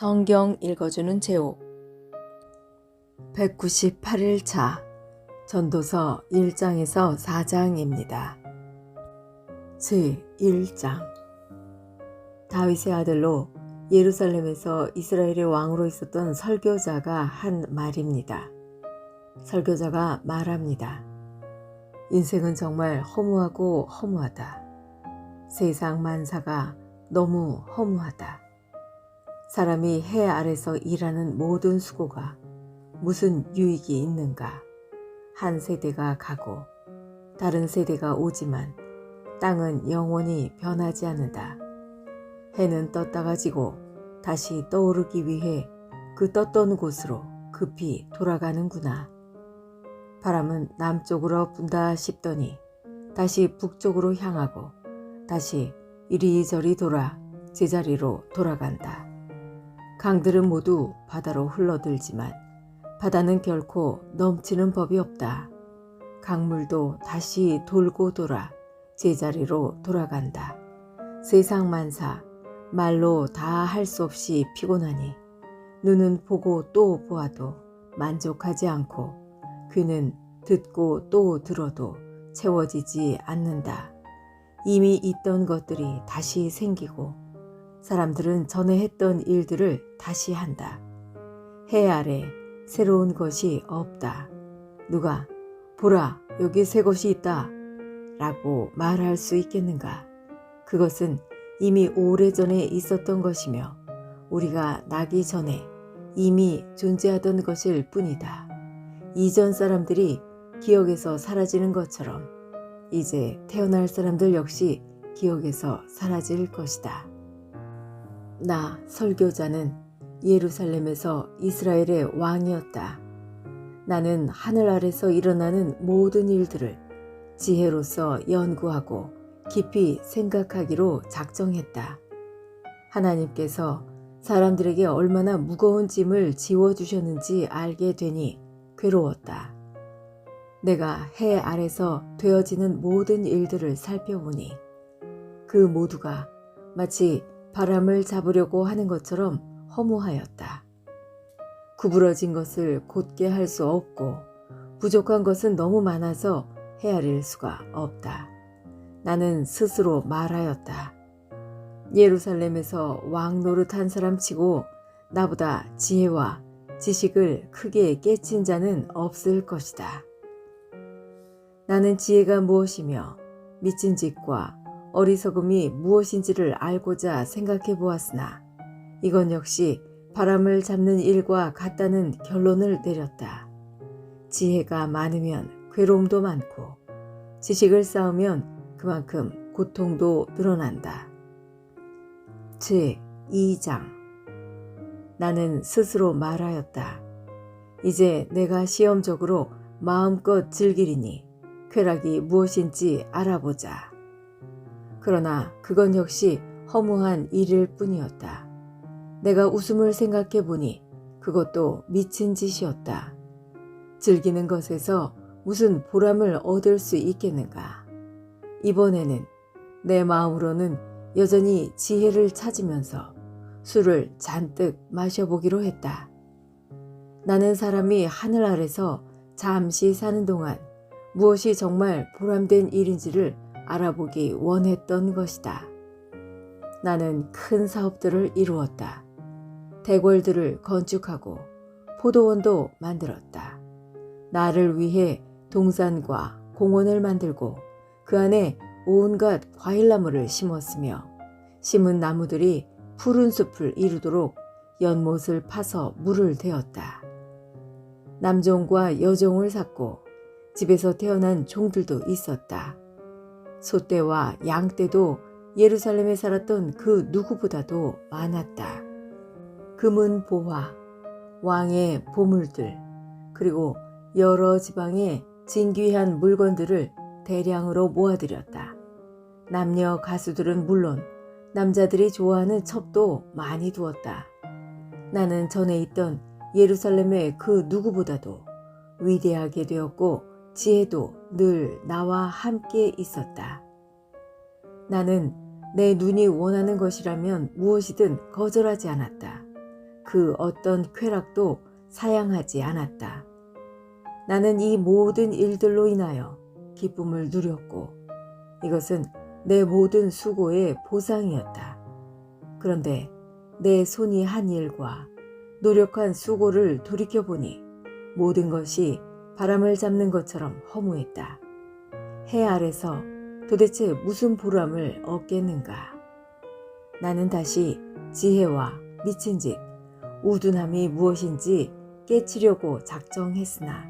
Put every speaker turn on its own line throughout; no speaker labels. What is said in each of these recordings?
성경 읽어주는 제옥 198일차 전도서 1장에서 4장입니다. 제1장 다윗의 아들로 예루살렘에서 이스라엘의 왕으로 있었던 설교자가 한 말입니다. 설교자가 말합니다. 인생은 정말 허무하고 허무하다. 세상 만사가 너무 허무하다. 사람이 해 아래서 일하는 모든 수고가 무슨 유익이 있는가? 한 세대가 가고 다른 세대가 오지만 땅은 영원히 변하지 않는다. 해는 떴다가 지고 다시 떠오르기 위해 그 떴던 곳으로 급히 돌아가는구나. 바람은 남쪽으로 분다 싶더니 다시 북쪽으로 향하고 다시 이리저리 돌아 제자리로 돌아간다. 강들은 모두 바다로 흘러들지만 바다는 결코 넘치는 법이 없다. 강물도 다시 돌고 돌아 제자리로 돌아간다. 세상 만사 말로 다 할 수 없이 피곤하니 눈은 보고 또 보아도 만족하지 않고 귀는 듣고 또 들어도 채워지지 않는다. 이미 있던 것들이 다시 생기고 사람들은 전에 했던 일들을 다시 한다. 해 아래 새로운 것이 없다. 누가 보라 여기 새 것이 있다 라고 말할 수 있겠는가? 그것은 이미 오래전에 있었던 것이며 우리가 나기 전에 이미 존재하던 것일 뿐이다. 이전 사람들이 기억에서 사라지는 것처럼 이제 태어날 사람들 역시 기억에서 사라질 것이다. 나 설교자는 예루살렘에서 이스라엘의 왕이었다. 나는 하늘 아래서 일어나는 모든 일들을 지혜로서 연구하고 깊이 생각하기로 작정했다. 하나님께서 사람들에게 얼마나 무거운 짐을 지워주셨는지 알게 되니 괴로웠다. 내가 해 아래서 되어지는 모든 일들을 살펴보니 그 모두가 마치 바람을 잡으려고 하는 것처럼 허무하였다. 구부러진 것을 곧게 할 수 없고 부족한 것은 너무 많아서 헤아릴 수가 없다. 나는 스스로 말하였다. 예루살렘에서 왕 노릇한 사람 치고 나보다 지혜와 지식을 크게 깨친 자는 없을 것이다. 나는 지혜가 무엇이며 미친 짓과 어리석음이 무엇인지를 알고자 생각해 보았으나 이건 역시 바람을 잡는 일과 같다는 결론을 내렸다. 지혜가 많으면 괴로움도 많고 지식을 쌓으면 그만큼 고통도 늘어난다. 제2장 나는 스스로 말하였다. 이제 내가 시험적으로 마음껏 즐기리니 쾌락이 무엇인지 알아보자. 그러나 그건 역시 허무한 일일 뿐이었다. 내가 웃음을 생각해 보니 그것도 미친 짓이었다. 즐기는 것에서 무슨 보람을 얻을 수 있겠는가? 이번에는 내 마음으로는 여전히 지혜를 찾으면서 술을 잔뜩 마셔보기로 했다. 나는 사람이 하늘 아래서 잠시 사는 동안 무엇이 정말 보람된 일인지를 알아보기 원했던 것이다. 나는 큰 사업들을 이루었다. 대궐들을 건축하고 포도원도 만들었다. 나를 위해 동산과 공원을 만들고 그 안에 온갖 과일나무를 심었으며 심은 나무들이 푸른 숲을 이루도록 연못을 파서 물을 대었다. 남종과 여종을 샀고 집에서 태어난 종들도 있었다. 소떼와 양떼도 예루살렘에 살았던 그 누구보다도 많았다. 금은 보화, 왕의 보물들, 그리고 여러 지방의 진귀한 물건들을 대량으로 모아들였다. 남녀 가수들은 물론 남자들이 좋아하는 첩도 많이 두었다. 나는 전에 있던 예루살렘의 그 누구보다도 위대하게 되었고 지혜도 늘 나와 함께 있었다. 나는 내 눈이 원하는 것이라면 무엇이든 거절하지 않았다. 그 어떤 쾌락도 사양하지 않았다. 나는 이 모든 일들로 인하여 기쁨을 누렸고 이것은 내 모든 수고의 보상이었다. 그런데 내 손이 한 일과 노력한 수고를 돌이켜보니 모든 것이 바람을 잡는 것처럼 허무했다. 해 아래서 도대체 무슨 보람을 얻겠는가? 나는 다시 지혜와 미친짓, 우둔함이 무엇인지 깨치려고 작정했으나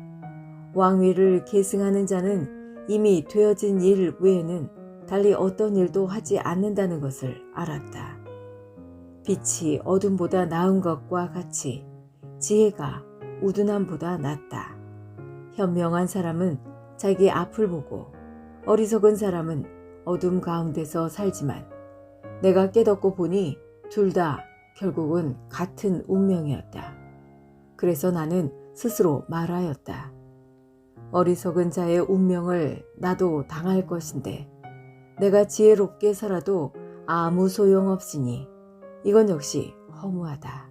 왕위를 계승하는 자는 이미 되어진 일 외에는 달리 어떤 일도 하지 않는다는 것을 알았다. 빛이 어둠보다 나은 것과 같이 지혜가 우둔함보다 낫다. 현명한 사람은 자기 앞을 보고 어리석은 사람은 어둠 가운데서 살지만 내가 깨닫고 보니 둘 다 결국은 같은 운명이었다. 그래서 나는 스스로 말하였다. 어리석은 자의 운명을 나도 당할 것인데 내가 지혜롭게 살아도 아무 소용없으니 이건 역시 허무하다.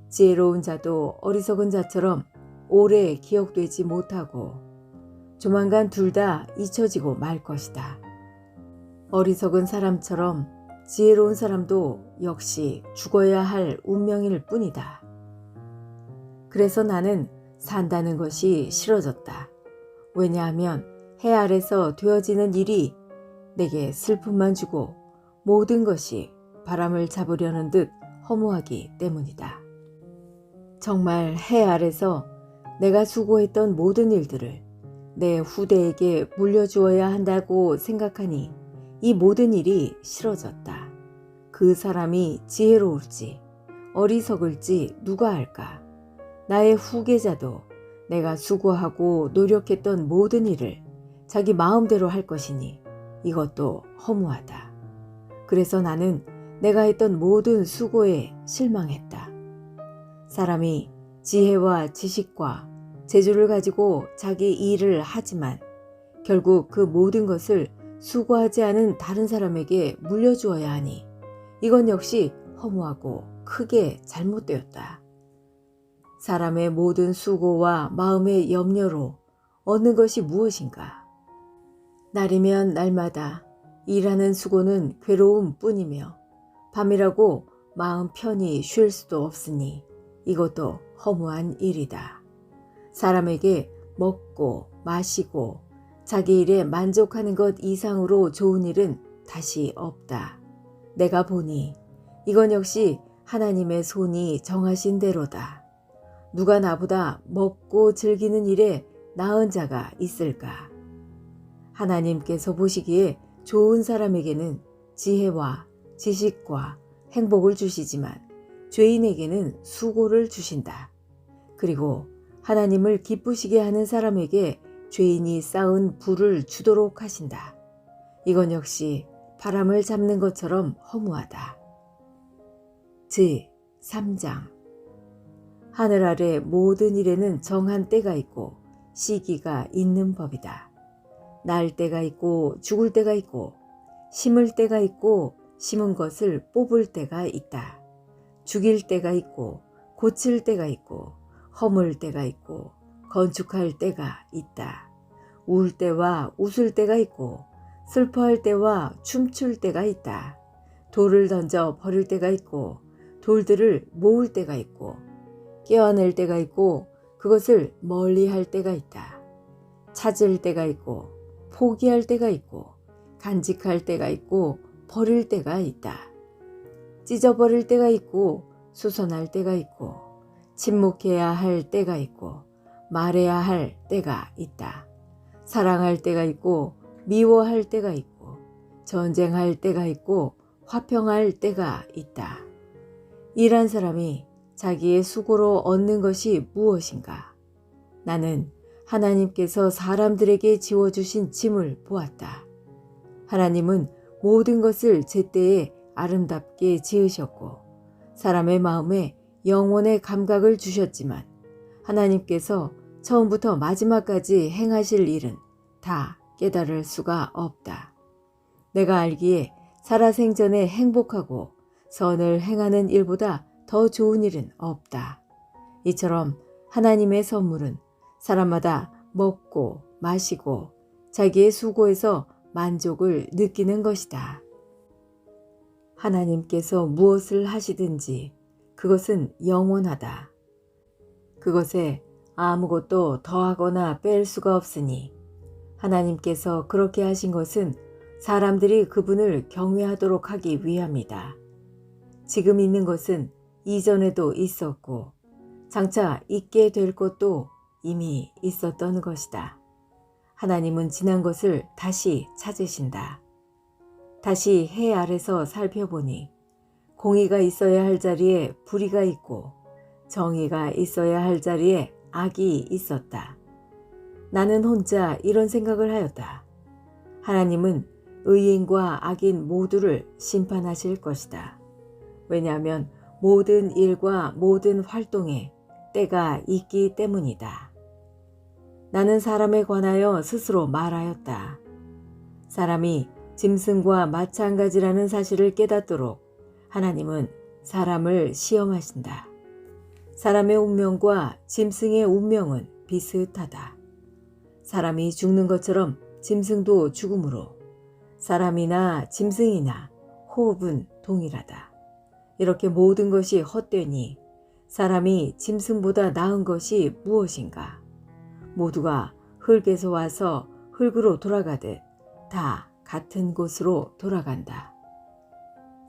지혜로운 자도 어리석은 자처럼 오래 기억되지 못하고 조만간 둘 다 잊혀지고 말 것이다. 어리석은 사람처럼 지혜로운 사람도 역시 죽어야 할 운명일 뿐이다. 그래서 나는 산다는 것이 싫어졌다. 왜냐하면 해 아래서 되어지는 일이 내게 슬픔만 주고 모든 것이 바람을 잡으려는 듯 허무하기 때문이다. 정말 해 아래서 내가 수고했던 모든 일들을 내 후대에게 물려주어야 한다고 생각하니 이 모든 일이 싫어졌다. 그 사람이 지혜로울지 어리석을지 누가 알까? 나의 후계자도 내가 수고하고 노력했던 모든 일을 자기 마음대로 할 것이니 이것도 허무하다. 그래서 나는 내가 했던 모든 수고에 실망했다. 사람이 지혜와 지식과 재주를 가지고 자기 일을 하지만 결국 그 모든 것을 수고하지 않은 다른 사람에게 물려주어야 하니 이건 역시 허무하고 크게 잘못되었다. 사람의 모든 수고와 마음의 염려로 얻는 것이 무엇인가? 날이면 날마다 일하는 수고는 괴로움 뿐이며 밤이라고 마음 편히 쉴 수도 없으니 이것도 허무한 일이다. 사람에게 먹고 마시고 자기 일에 만족하는 것 이상으로 좋은 일은 다시 없다. 내가 보니 이건 역시 하나님의 손이 정하신 대로다. 누가 나보다 먹고 즐기는 일에 나은 자가 있을까? 하나님께서 보시기에 좋은 사람에게는 지혜와 지식과 행복을 주시지만 죄인에게는 수고를 주신다. 그리고 하나님을 기쁘시게 하는 사람에게 죄인이 쌓은 부를 주도록 하신다. 이건 역시 바람을 잡는 것처럼 허무하다. 제3장 하늘 아래 모든 일에는 정한 때가 있고 시기가 있는 법이다. 날 때가 있고 죽을 때가 있고 심을 때가 있고 심은 것을 뽑을 때가 있다. 죽일 때가 있고 고칠 때가 있고 허물 때가 있고 건축할 때가 있다. 울 때와 웃을 때가 있고 슬퍼할 때와 춤출 때가 있다. 돌을 던져 버릴 때가 있고 돌들을 모을 때가 있고 깨어낼 때가 있고 그것을 멀리할 때가 있다. 찾을 때가 있고 포기할 때가 있고 간직할 때가 있고 버릴 때가 있다. 찢어버릴 때가 있고 수선할 때가 있고 침묵해야 할 때가 있고 말해야 할 때가 있다. 사랑할 때가 있고 미워할 때가 있고 전쟁할 때가 있고 화평할 때가 있다. 일한 사람이 자기의 수고로 얻는 것이 무엇인가? 나는 하나님께서 사람들에게 지워주신 짐을 보았다. 하나님은 모든 것을 제때에 아름답게 지으셨고 사람의 마음에 영혼의 감각을 주셨지만 하나님께서 처음부터 마지막까지 행하실 일은 다 깨달을 수가 없다. 내가 알기에 살아생전에 행복하고 선을 행하는 일보다 더 좋은 일은 없다. 이처럼 하나님의 선물은 사람마다 먹고 마시고 자기의 수고에서 만족을 느끼는 것이다. 하나님께서 무엇을 하시든지 그것은 영원하다. 그것에 아무것도 더하거나 뺄 수가 없으니 하나님께서 그렇게 하신 것은 사람들이 그분을 경외하도록 하기 위함이다. 지금 있는 것은 이전에도 있었고 장차 있게 될 것도 이미 있었던 것이다. 하나님은 지난 것을 다시 찾으신다. 다시 해 아래서 살펴보니 공의가 있어야 할 자리에 불의가 있고 정의가 있어야 할 자리에 악이 있었다. 나는 혼자 이런 생각을 하였다. 하나님은 의인과 악인 모두를 심판하실 것이다. 왜냐하면 모든 일과 모든 활동에 때가 있기 때문이다. 나는 사람에 관하여 스스로 말하였다. 사람이 짐승과 마찬가지라는 사실을 깨닫도록 하나님은 사람을 시험하신다. 사람의 운명과 짐승의 운명은 비슷하다. 사람이 죽는 것처럼 짐승도 죽으므로 사람이나 짐승이나 호흡은 동일하다. 이렇게 모든 것이 헛되니 사람이 짐승보다 나은 것이 무엇인가? 모두가 흙에서 와서 흙으로 돌아가듯 다 같은 곳으로 돌아간다.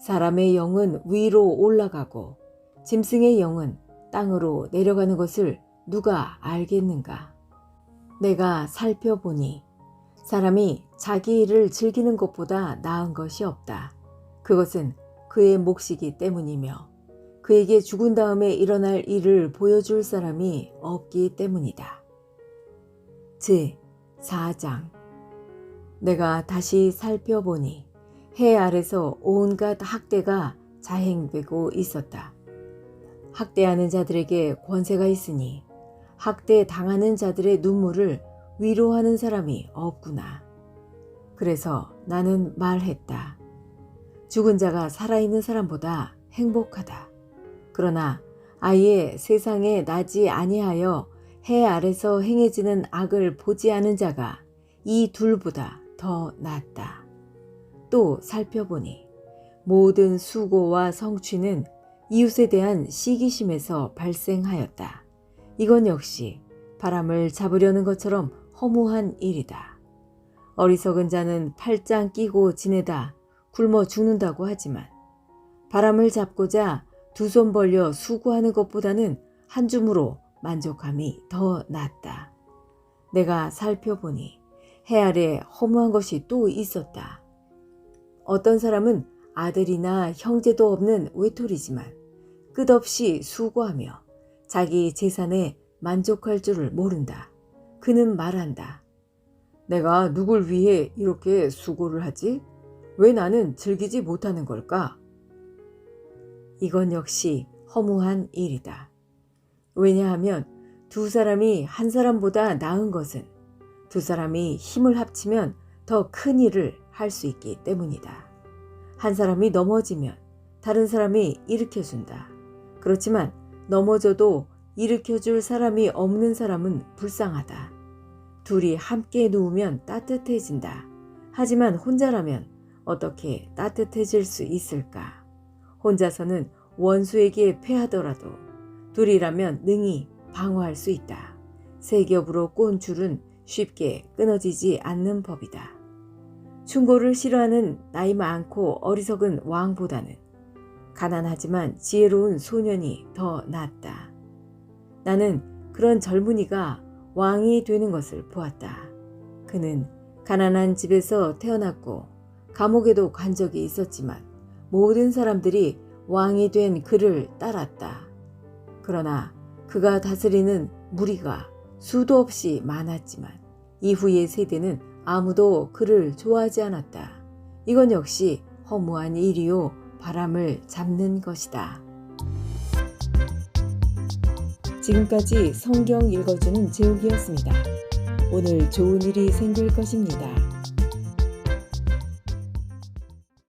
사람의 영은 위로 올라가고 짐승의 영은 땅으로 내려가는 것을 누가 알겠는가? 내가 살펴보니 사람이 자기 일을 즐기는 것보다 나은 것이 없다. 그것은 그의 몫이기 때문이며 그에게 죽은 다음에 일어날 일을 보여줄 사람이 없기 때문이다. 제4장 내가 다시 살펴보니 해 아래서 온갖 학대가 자행되고 있었다. 학대하는 자들에게 권세가 있으니 학대 당하는 자들의 눈물을 위로하는 사람이 없구나. 그래서 나는 말했다. 죽은 자가 살아있는 사람보다 행복하다. 그러나 아예 세상에 나지 아니하여 해 아래서 행해지는 악을 보지 않은 자가 이 둘보다 더 낫다. 또 살펴보니 모든 수고와 성취는 이웃에 대한 시기심에서 발생하였다. 이건 역시 바람을 잡으려는 것처럼 허무한 일이다. 어리석은 자는 팔짱 끼고 지내다 굶어 죽는다고 하지만 바람을 잡고자 두 손 벌려 수고하는 것보다는 한 줌으로 만족함이 더 낫다. 내가 살펴보니 해 아래 허무한 것이 또 있었다. 어떤 사람은 아들이나 형제도 없는 외톨이지만 끝없이 수고하며 자기 재산에 만족할 줄을 모른다. 그는 말한다. 내가 누굴 위해 이렇게 수고를 하지? 왜 나는 즐기지 못하는 걸까? 이건 역시 허무한 일이다. 왜냐하면 두 사람이 한 사람보다 나은 것은 두 사람이 힘을 합치면 더 큰 일을 할 수 있기 때문이다. 한 사람이 넘어지면 다른 사람이 일으켜준다. 그렇지만 넘어져도 일으켜줄 사람이 없는 사람은 불쌍하다. 둘이 함께 누우면 따뜻해진다. 하지만 혼자라면 어떻게 따뜻해질 수 있을까? 혼자서는 원수에게 패하더라도 둘이라면 능히 방어할 수 있다. 세 겹으로 꼰 줄은 쉽게 끊어지지 않는 법이다. 충고를 싫어하는 나이 많고 어리석은 왕보다는 가난하지만 지혜로운 소년이 더 낫다. 나는 그런 젊은이가 왕이 되는 것을 보았다. 그는 가난한 집에서 태어났고 감옥에도 간 적이 있었지만 모든 사람들이 왕이 된 그를 따랐다. 그러나 그가 다스리는 무리가 수도 없이 많았지만 이후의 세대는 아무도 그를 좋아하지 않았다. 이건 역시 허무한 일이요 바람을 잡는 것이다. 지금까지 성경 읽어주는 제옥이었습니다. 오늘 좋은 일이 생길 것입니다.